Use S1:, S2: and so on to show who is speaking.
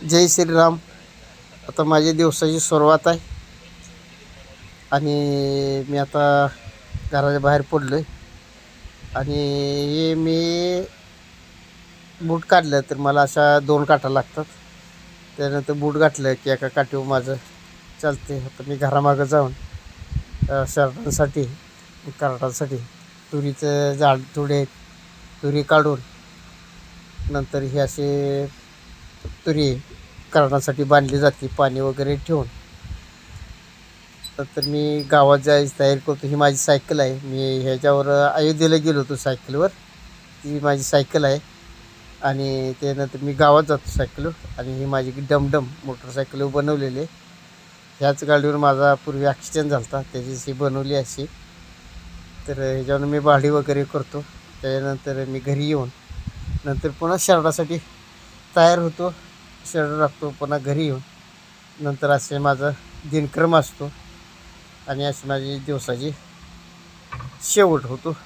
S1: जय श्रीराम. आता माझ्या दिवसाची सुरुवात आहे आणि मी आता घराच्या बाहेर पडलो आहे. आणि हे मी बूट काढलं तर मला अशा 2 काठा लागतात. त्यानंतर बूट घातलं की एका काठीवर माझं चालते. आता मी घरामागं जाऊन शर्टांसाठी कार्टांसाठी तुरीचं झाड थोडे तुरी काढून नंतर हे असे तुरी करण्यासाठी बांधली जाते पाणी वगैरे ठेवून. तर मी गावात जायची तयारी करतो. ही माझी सायकल आहे. मी ह्याच्यावर अयोध्येला गेलो होतो सायकलवर. ती माझी सायकल आहे आणि त्यानंतर मी गावात जातो सायकलवर. आणि ही माझी डमडम मोटरसायकलवर बनवलेली आहे. ह्याच गाडीवर माझा पूर्वी ॲक्सिडेंट झाला होता, त्याची बनवली अशी. तर ह्याच्यावर मी भाडी वगैरे करतो. त्याच्यानंतर मी घरी येऊन नंतर पुन्हा शर्टासाठी तयार होतो. शर्ट टाकतो पुन्हा घरी येऊन नंतर असे माझा दिनक्रम असतो आणि अशी माझी दिवसाची शेवट होतो.